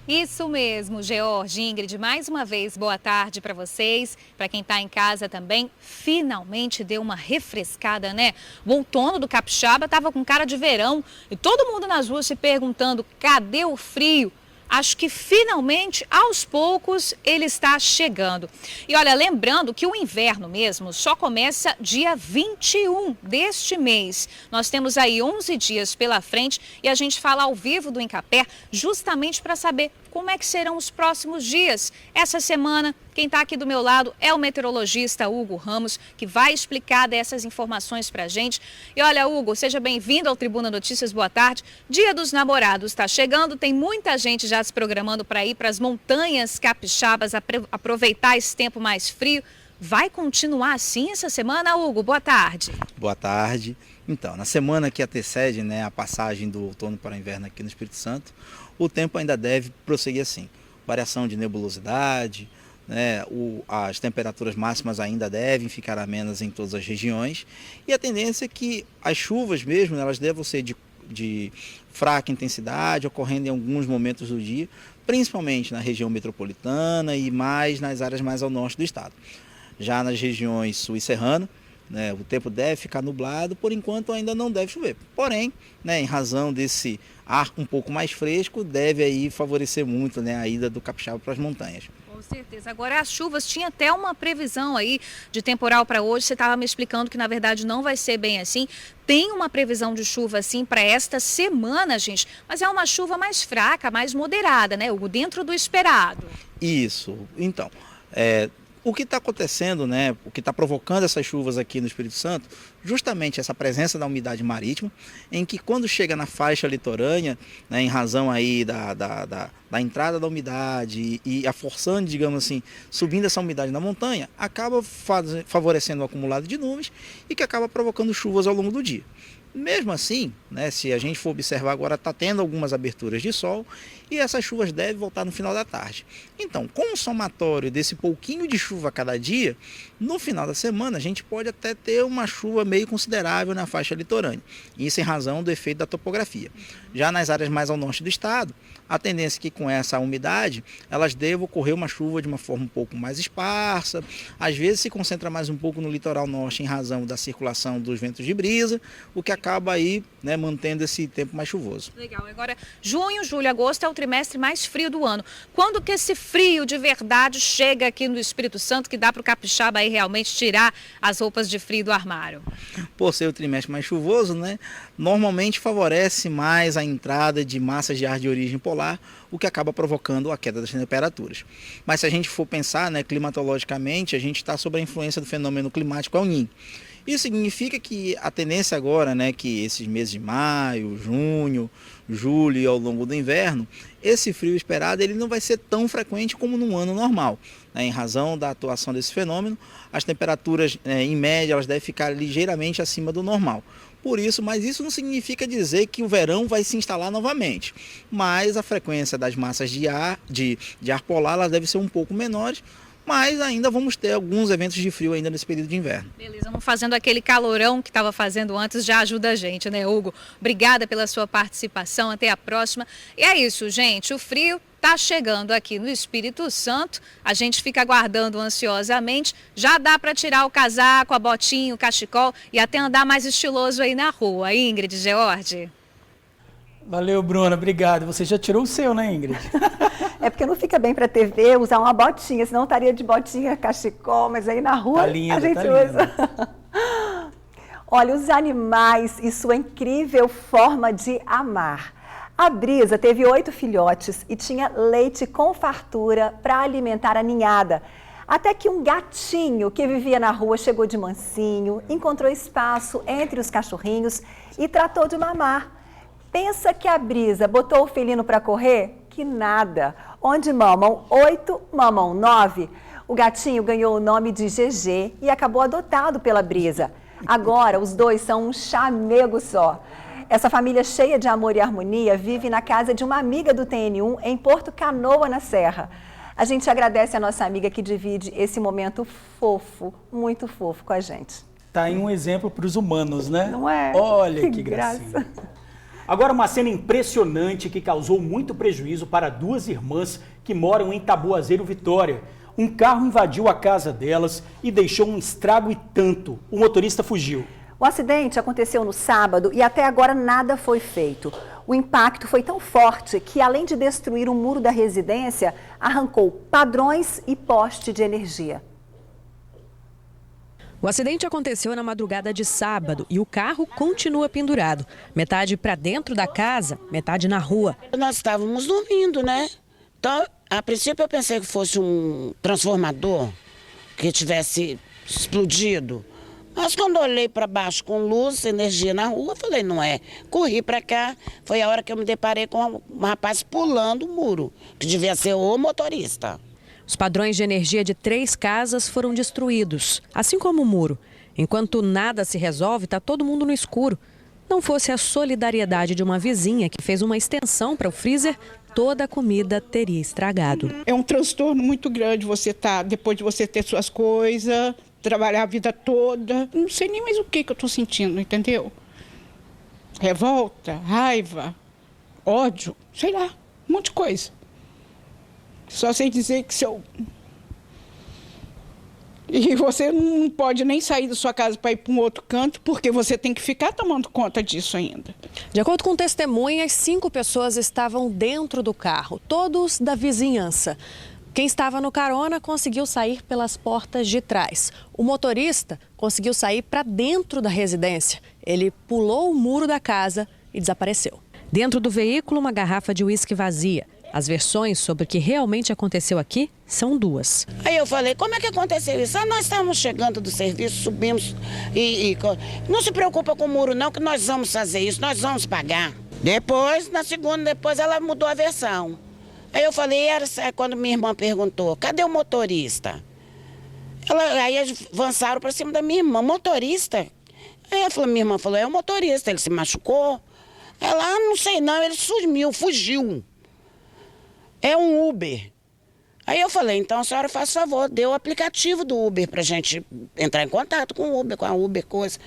Isso mesmo, George, Ingrid, mais uma vez, boa tarde para vocês, para quem está em casa também, finalmente deu uma refrescada, né? O outono do Capixaba estava com cara de verão e todo mundo nas ruas se perguntando, cadê o frio? Acho que finalmente, aos poucos, ele está chegando. E olha, lembrando que o inverno mesmo só começa dia 21 deste mês. Nós temos aí 11 dias pela frente e a gente fala ao vivo do Incapé justamente para saber como é que serão os próximos dias. Essa semana, quem está aqui do meu lado é o meteorologista Hugo Ramos, que vai explicar dessas informações para a gente. E olha, Hugo, seja bem-vindo ao Tribuna Notícias, boa tarde. Dia dos Namorados está chegando, tem muita gente já se programando para ir para as montanhas capixabas, aproveitar esse tempo mais frio. Vai continuar assim essa semana, Hugo? Boa tarde. Boa tarde. Então, na semana que antecede, né, a passagem do outono para o inverno aqui no Espírito Santo, o tempo ainda deve prosseguir assim. Variação de nebulosidade, né, as temperaturas máximas ainda devem ficar amenas em todas as regiões. E a tendência é que as chuvas mesmo, elas devam ser de fraca intensidade, ocorrendo em alguns momentos do dia, principalmente na região metropolitana e mais nas áreas mais ao norte do estado. Já nas regiões sul e serrano, né, o tempo deve ficar nublado, por enquanto ainda não deve chover. Porém, né, em razão desse ar um pouco mais fresco, deve aí favorecer muito, né, a ida do capixaba para as montanhas. Com certeza. Agora as chuvas, tinha até uma previsão aí de temporal para hoje, você estava me explicando que na verdade não vai ser bem assim. Tem uma previsão de chuva assim para esta semana, gente, mas é uma chuva mais fraca, mais moderada, né, Hugo? Dentro do esperado. Isso. Então, o que está acontecendo, né, o que está provocando essas chuvas aqui no Espírito Santo, justamente essa presença da umidade marítima, em que quando chega na faixa litorânea, né, em razão aí da entrada da umidade e a forçando, digamos assim, subindo essa umidade na montanha, acaba favorecendo o acumulado de nuvens e que acaba provocando chuvas ao longo do dia. Mesmo assim, né, se a gente for observar agora, está tendo algumas aberturas de sol e essas chuvas devem voltar no final da tarde. Então, com o somatório desse pouquinho de chuva a cada dia, no final da semana a gente pode até ter uma chuva meio considerável na faixa litorânea. Isso em razão do efeito da topografia. Já nas áreas mais ao norte do estado, a tendência é que com essa umidade, elas devem ocorrer uma chuva de uma forma um pouco mais esparsa, às vezes se concentra mais um pouco no litoral norte em razão da circulação dos ventos de brisa, o que acaba aí, né, mantendo esse tempo mais chuvoso. Legal. Agora, junho, julho, agosto é o trimestre mais frio do ano. Quando que esse frio de verdade chega aqui no Espírito Santo, que dá para o capixaba aí realmente tirar as roupas de frio do armário? Por ser o trimestre mais chuvoso, né, normalmente favorece mais a entrada de massas de ar de origem polar, o que acaba provocando a queda das temperaturas. Mas se a gente for pensar, né, climatologicamente, a gente está sob a influência do fenômeno climático El Niño. Isso significa que a tendência agora, né, que esses meses de maio, junho, julho e ao longo do inverno, esse frio esperado ele não vai ser tão frequente como num ano normal. Né, em razão da atuação desse fenômeno, as temperaturas, em média, elas devem ficar ligeiramente acima do normal. Por isso, mas isso não significa dizer que o verão vai se instalar novamente. Mas a frequência das massas de ar polar elas deve ser um pouco menores, mas ainda vamos ter alguns eventos de frio ainda nesse período de inverno. Beleza, não fazendo aquele calorão que estava fazendo antes já ajuda a gente, né, Hugo? Obrigada pela sua participação, até a próxima. E é isso, gente, o frio está chegando aqui no Espírito Santo, a gente fica aguardando ansiosamente, já dá para tirar o casaco, a botinha, o cachecol e até andar mais estiloso aí na rua, Ingrid, George. Valeu, Bruna, obrigado. Você já tirou o seu, né, Ingrid? É porque não fica bem para TV usar uma botinha, senão estaria de botinha, cachecol, mas aí na rua tá linda, a gente tá usa. Olha, os animais e sua incrível forma de amar. A Brisa teve 8 filhotes e tinha leite com fartura para alimentar a ninhada. Até que um gatinho que vivia na rua chegou de mansinho, encontrou espaço entre os cachorrinhos e tratou de mamar. Pensa que a Brisa botou o felino para correr? Que nada! Onde mamam 8, mamam 9. O gatinho ganhou o nome de GG e acabou adotado pela Brisa. Agora, os dois são um chamego só. Essa família cheia de amor e harmonia vive na casa de uma amiga do TN1 em Porto Canoa, na Serra. A gente agradece a nossa amiga que divide esse momento fofo, muito fofo com a gente. Tá aí um exemplo para os humanos, né? Não é? Olha que gracinha. Agora, uma cena impressionante que causou muito prejuízo para 2 irmãs que moram em Taboazeiro, Vitória. Um carro invadiu a casa delas e deixou um estrago e tanto. O motorista fugiu. O acidente aconteceu no sábado e até agora nada foi feito. O impacto foi tão forte que, além de destruir o muro da residência, arrancou padrões e poste de energia. O acidente aconteceu na madrugada de sábado e o carro continua pendurado. Metade para dentro da casa, metade na rua. Nós estávamos dormindo, né? Então, a princípio eu pensei que fosse um transformador que tivesse explodido. Mas quando olhei para baixo com luz, energia na rua, falei, não é. Corri para cá, foi a hora que eu me deparei com um rapaz pulando o muro, que devia ser o motorista. Os padrões de energia de 3 casas foram destruídos, assim como o muro. Enquanto nada se resolve, está todo mundo no escuro. Não fosse a solidariedade de uma vizinha que fez uma extensão para o freezer, toda a comida teria estragado. É um transtorno muito grande você depois de você ter suas coisas, trabalhar a vida toda. Não sei nem mais o que eu estou sentindo, entendeu? Revolta, raiva, ódio, sei lá, um monte de coisa. Só sei dizer que E você não pode nem sair da sua casa para ir para um outro canto, porque você tem que ficar tomando conta disso ainda. De acordo com testemunhas, 5 pessoas estavam dentro do carro, todos da vizinhança. Quem estava no carona conseguiu sair pelas portas de trás. O motorista conseguiu sair para dentro da residência. Ele pulou o muro da casa e desapareceu. Dentro do veículo, uma garrafa de uísque vazia. As versões sobre o que realmente aconteceu aqui são 2. Aí eu falei, como é que aconteceu isso? Nós estávamos chegando do serviço, subimos não se preocupa com o muro não, que nós vamos fazer isso, nós vamos pagar. Depois, na segunda, ela mudou a versão. Aí eu falei, quando minha irmã perguntou, cadê o motorista? Aí avançaram para cima da minha irmã, motorista? Aí minha irmã falou, é o motorista, ele se machucou. Ela, não sei não, ele fugiu. É um Uber. Aí eu falei, então a senhora faz favor, dê o aplicativo do Uber pra gente entrar em contato com o Uber, com a Uber, coisa.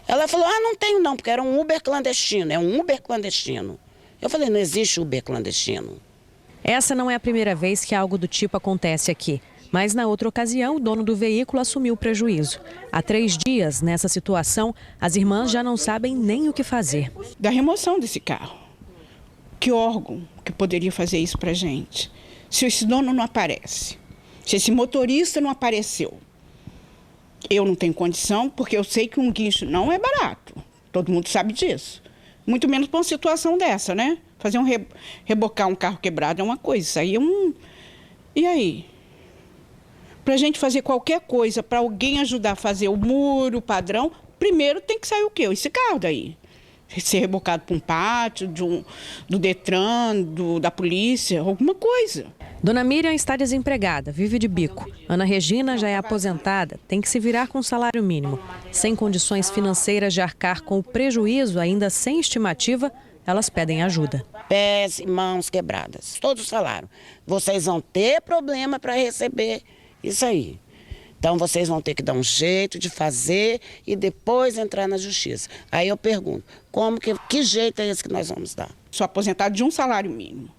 Ela falou, não tenho não, porque era um Uber clandestino, é um Uber clandestino. Eu falei, não existe Uber clandestino. Essa não é a primeira vez que algo do tipo acontece aqui. Mas na outra ocasião, o dono do veículo assumiu o prejuízo. Há 3 dias, nessa situação, as irmãs já não sabem nem o que fazer. Da remoção desse carro. Que órgão que poderia fazer isso pra gente? Se esse dono não aparece, se esse motorista não apareceu, eu não tenho condição, porque eu sei que um guincho não é barato. Todo mundo sabe disso. Muito menos para uma situação dessa, né? Fazer rebocar um carro quebrado é uma coisa, isso aí é um... E aí? Pra gente fazer qualquer coisa, para alguém ajudar a fazer o muro, o padrão, primeiro tem que sair o quê? Esse carro daí. Ser rebocado para um pátio, do Detran, da polícia, alguma coisa. Dona Miriam está desempregada, vive de bico. Ana Regina já é aposentada, tem que se virar com salário mínimo. Sem condições financeiras de arcar com o prejuízo, ainda sem estimativa, elas pedem ajuda. Pés e mãos quebradas, todos falaram. Vocês vão ter problema para receber isso aí. Então, vocês vão ter que dar um jeito de fazer e depois entrar na justiça. Aí eu pergunto, que jeito é esse que nós vamos dar? Sou aposentado de um salário mínimo.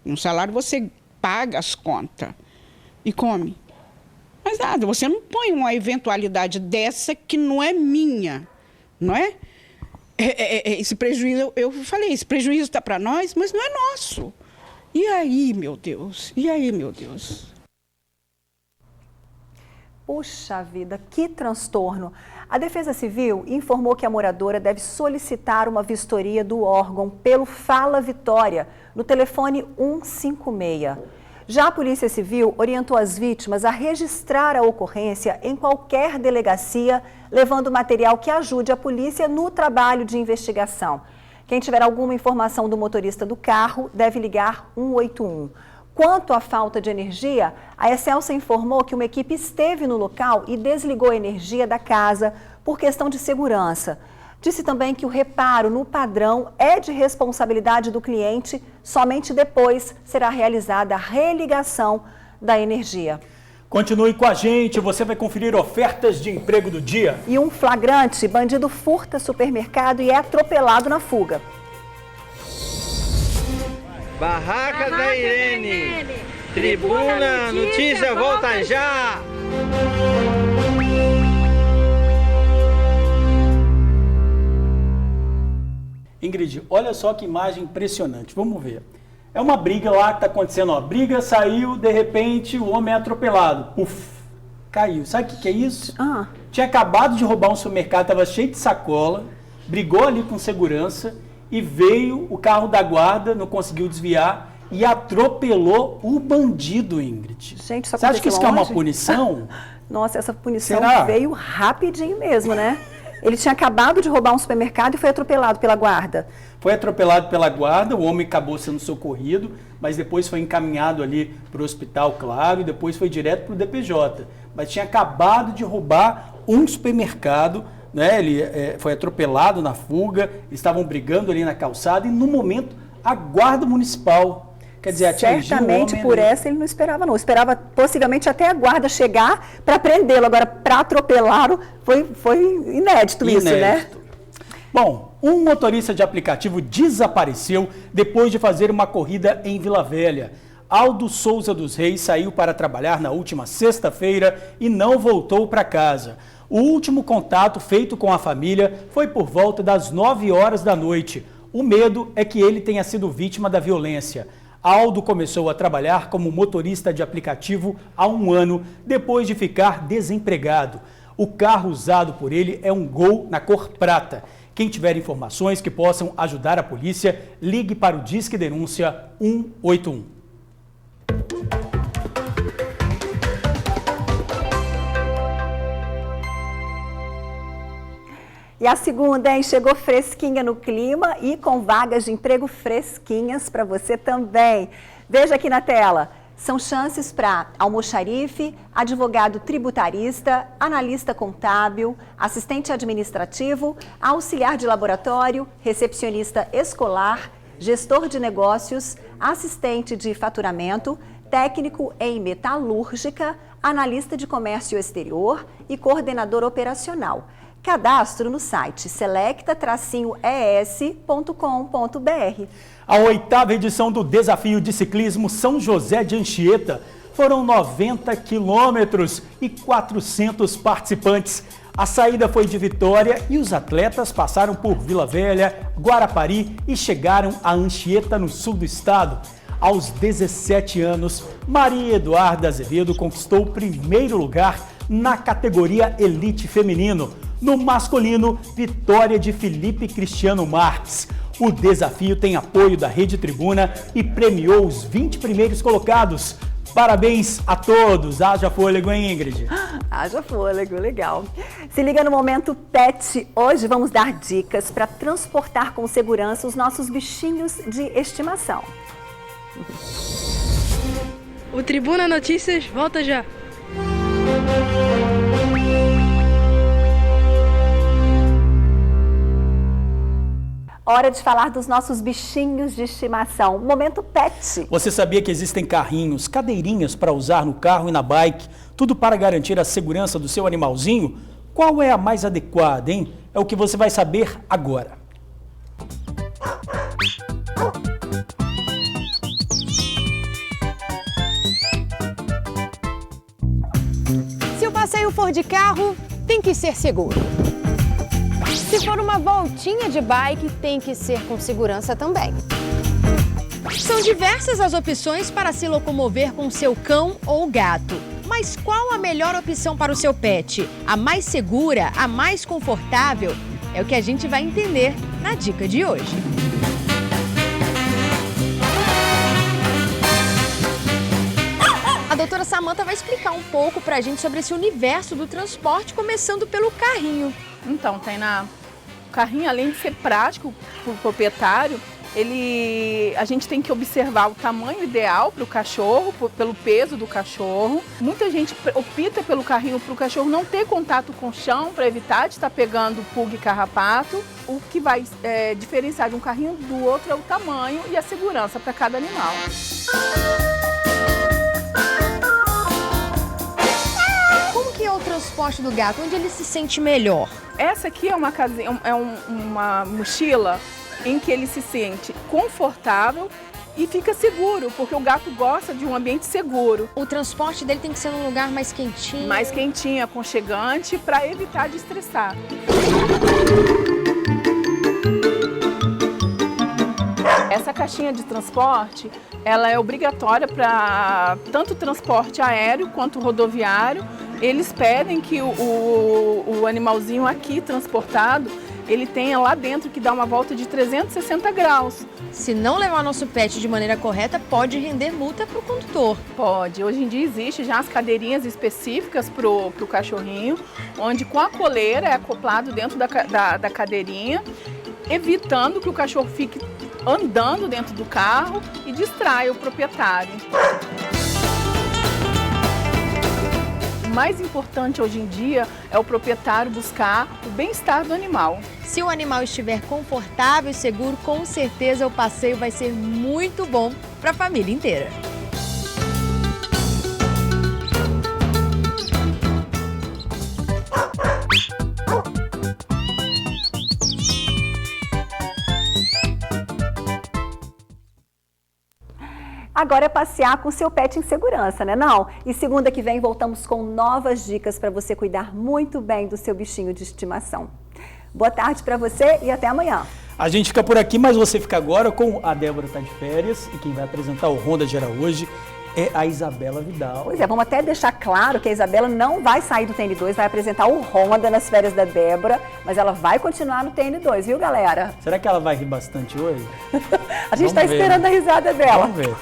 Um salário você paga as contas e come. Mas nada, você não põe uma eventualidade dessa que não é minha, não é? Esse prejuízo, eu falei, esse prejuízo está para nós, mas não é nosso. E aí, meu Deus? E aí, meu Deus? Puxa vida, que transtorno. A Defesa Civil informou que a moradora deve solicitar uma vistoria do órgão pelo Fala Vitória, no telefone 156. Já a Polícia Civil orientou as vítimas a registrar a ocorrência em qualquer delegacia, levando material que ajude a polícia no trabalho de investigação. Quem tiver alguma informação do motorista do carro deve ligar 181. Quanto à falta de energia, a Excelsa informou que uma equipe esteve no local e desligou a energia da casa por questão de segurança. Disse também que o reparo no padrão é de responsabilidade do cliente, somente depois será realizada a religação da energia. Continue com a gente, você vai conferir ofertas de emprego do dia. E um flagrante, bandido furta supermercado e é atropelado na fuga. Barraca da Irene. Tribuna Notícia volta já. Ingrid, olha só que imagem impressionante. Vamos ver. É uma briga lá que está acontecendo. Ó. Briga saiu, de repente o homem é atropelado. Puf, caiu. Sabe o que é isso? Tinha acabado de roubar um supermercado, estava cheio de sacola, brigou ali com segurança e veio o carro da guarda, não conseguiu desviar e atropelou o bandido, Ingrid. Gente, isso você acha que isso é uma punição? Nossa, essa punição Será? veio rapidinho mesmo, né? Ele tinha acabado de roubar um supermercado e foi atropelado pela guarda. Foi atropelado pela guarda, o homem acabou sendo socorrido, mas depois foi encaminhado ali para o hospital, claro, e depois foi direto para o DPJ. Mas tinha acabado de roubar um supermercado, né? Ele foi atropelado na fuga, estavam brigando ali na calçada e no momento a guarda municipal, quer dizer, atingiu certamente o homem por ali. essa ele não esperava não, esperava possivelmente até a guarda chegar para prendê-lo, agora para atropelá-lo foi inédito isso, né? Bom, um motorista de aplicativo desapareceu depois de fazer uma corrida em Vila Velha. Aldo Souza dos Reis saiu para trabalhar na última sexta-feira e não voltou para casa. O último contato feito com a família foi por volta das 9 horas da noite. O medo é que ele tenha sido vítima da violência. Aldo começou a trabalhar como motorista de aplicativo há 1 ano, depois de ficar desempregado. O carro usado por ele é um Gol na cor prata. Quem tiver informações que possam ajudar a polícia, ligue para o Disque Denúncia 181. E a segunda, hein? Chegou fresquinha no clima e com vagas de emprego fresquinhas para você também. Veja aqui na tela. São chances para almoxarife, advogado tributarista, analista contábil, assistente administrativo, auxiliar de laboratório, recepcionista escolar, gestor de negócios, assistente de faturamento, técnico em metalúrgica, analista de comércio exterior e coordenador operacional. Cadastro no site selecta-es.com.br. A 8ª edição do Desafio de Ciclismo São José de Anchieta. Foram 90 quilômetros e 400 participantes. A saída foi de Vitória e os atletas passaram por Vila Velha, Guarapari e chegaram a Anchieta, no sul do estado. Aos 17 anos, Maria Eduarda Azevedo conquistou o primeiro lugar na categoria Elite Feminino. No masculino, vitória de Felipe Cristiano Marques. O desafio tem apoio da Rede Tribuna e premiou os 20 primeiros colocados. Parabéns a todos. Haja fôlego, hein, Ingrid? Haja fôlego, legal. Se liga no Momento Pet. Hoje vamos dar dicas para transportar com segurança os nossos bichinhos de estimação. O Tribuna Notícias volta já. Hora de falar dos nossos bichinhos de estimação. Momento Pet. Você sabia que existem carrinhos, cadeirinhas para usar no carro e na bike, tudo para garantir a segurança do seu animalzinho? Qual é a mais adequada, hein? É o que você vai saber agora. Se o passeio for de carro, tem que ser seguro. Se for uma voltinha de bike, tem que ser com segurança também. São diversas as opções para se locomover com seu cão ou gato. Mas qual a melhor opção para o seu pet? A mais segura, a mais confortável? É o que a gente vai entender na dica de hoje. A doutora Samanta vai explicar um pouco pra gente sobre esse universo do transporte, começando pelo carrinho. Então, Tainá, o carrinho, além de ser prático para o proprietário, a gente tem que observar o tamanho ideal para o cachorro, pelo peso do cachorro. Muita gente opta pelo carrinho para o cachorro não ter contato com o chão, para evitar de estar pegando pulga e carrapato. O que vai diferenciar de um carrinho do outro é o tamanho e a segurança para cada animal. Como que é o transporte do gato? Onde ele se sente melhor? Essa aqui é uma mochila em que ele se sente confortável e fica seguro, porque o gato gosta de um ambiente seguro. O transporte dele tem que ser num lugar mais quentinho? Mais quentinho, aconchegante, para evitar de estressar. Essa caixinha de transporte, ela é obrigatória para tanto transporte aéreo quanto rodoviário. Eles pedem que o animalzinho aqui transportado, ele tenha lá dentro que dá uma volta de 360 graus. Se não levar nosso pet de maneira correta, pode render multa para o condutor. Pode. Hoje em dia existe já as cadeirinhas específicas para o cachorrinho, onde com a coleira é acoplado dentro da cadeirinha, evitando que o cachorro fique andando dentro do carro e distraia o proprietário. O mais importante hoje em dia é o proprietário buscar o bem-estar do animal. Se o animal estiver confortável e seguro, com certeza o passeio vai ser muito bom para a família inteira. Agora é passear com seu pet em segurança, né não? E segunda que vem voltamos com novas dicas para você cuidar muito bem do seu bichinho de estimação. Boa tarde para você e até amanhã. A gente fica por aqui, mas você fica agora com a Débora tá de férias e quem vai apresentar o Ronda Geral hoje é a Isabela Vidal. Pois é, vamos até deixar claro que a Isabela não vai sair do TN2, vai apresentar o Ronda nas férias da Débora, mas ela vai continuar no TN2, viu, galera? Será que ela vai rir bastante hoje? A gente está esperando a risada dela. Vamos ver.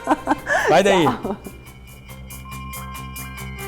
Vai daí. Tchau.